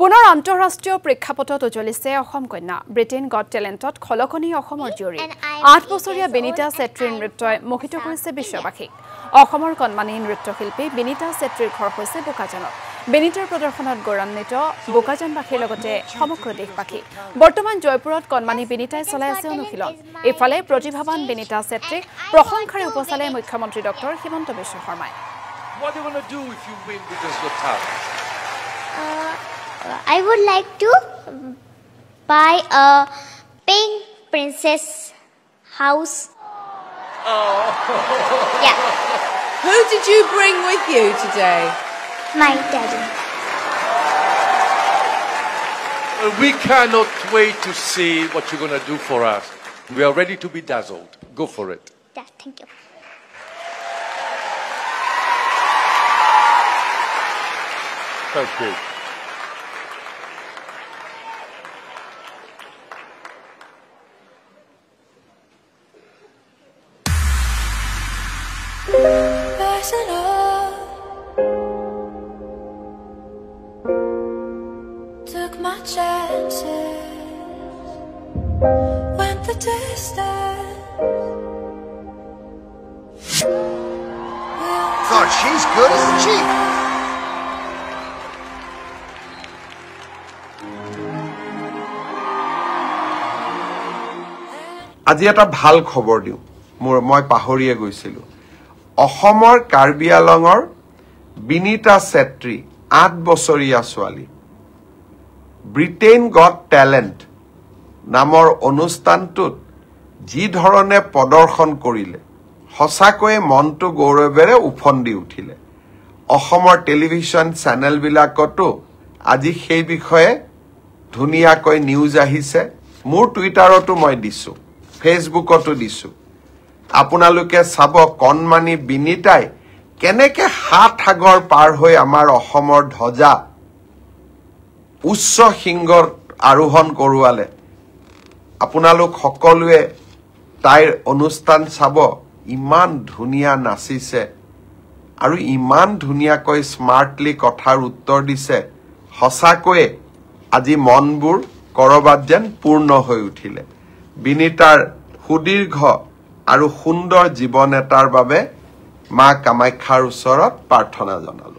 পুনৰ আন্তঃৰাষ্ট্ৰীয় প্ৰেক্ষাপটত উজ্বলিছে অসম কন্যা ব্ৰিটেইন গট টেলেণ্টত খলকনি অসমৰ জুৰি 8 বছৰীয়া বেনিতা চেত্ৰীৰ নৃত্যই মোহিত কৰিছে বিশ্ববাসীক অসমৰ কণমানি নৃত্যশিল্পী বেনিতা চেত্ৰীৰ ঘৰ হৈছে বোকাজানত বেনিতাৰ প্ৰদৰ্শনত গৌৰৱান্বিত বোকাজানবাসীৰ লগতে সমগ্ৰ দেশবাসী বৰ্তমান জয়পুৰত কণমানি বেনিতাই চলাই আছে অনুশীলন এফালে প্ৰতিভাৱান বেনিতা চেত্ৰীক প্ৰশংসাৰে উপচালে মুখ্যমন্ত্ৰী ডক্টৰ হিমন্ত বিশ্ব শৰ্মাই What do you want to do if you win Britain's Got Talent? I would like to buy a pink princess house. Oh. Yeah. Who did you bring with you today? My daddy. We cannot wait to see what you're going to do for us. We are ready to be dazzled. Go for it. Yeah, thank you. Thank you. Took my chances, went the distance. Thought she's good, isn't she? আজি এটা ভাল খবৰ দিও মই পাহৰিয়ে গৈছিলো অসমৰ কাৰ্বি আলঙৰ বিনিতা চেত্ৰী 8 বছৰীয়া ছোৱালী ব্ৰিটেইন গট টেলেণ্ট নামৰ অনুষ্ঠানটোত যি ধৰণে প্ৰদৰ্শন কৰিলে হসাকৈ মনটো গৌৰৱেৰে উফন্দি উঠিলে অসমৰ টেলিভিছন চেনেল বিলাকতো আজি সেই বিষয়ে ধুনিয়াকৈ নিউজ আহিছে মোৰ টুইটাৰতো মই দিছো ফেসবুকতো দিছো আপোনালোকে চাব কণমানি বিনিতাই কেনেকে হাত হাগৰ পাৰ হৈ আমাৰ অসমৰ ধ্বজা উচ্চ সিংহৰ আৰোহণ কৰোৱালে আপোনালোক সকলোৱে তাইৰ অনুষ্ঠান চাব ইমান ধুনিয়া নাচিছে আৰু ইমান ধুনিয়াকৈ স্মাৰ্টলি কথাৰ উত্তৰ দিছে হসাকৈ আজি মনবোৰ কৰবাত যেন পূৰ্ণ হৈ উঠিলে বিনিতাৰ সুদীৰ্ঘ আৰু সুন্দৰ জীৱন এটাৰ বাবে মা কামাখ্যাৰ ওচৰত প্ৰাৰ্থনা জনালো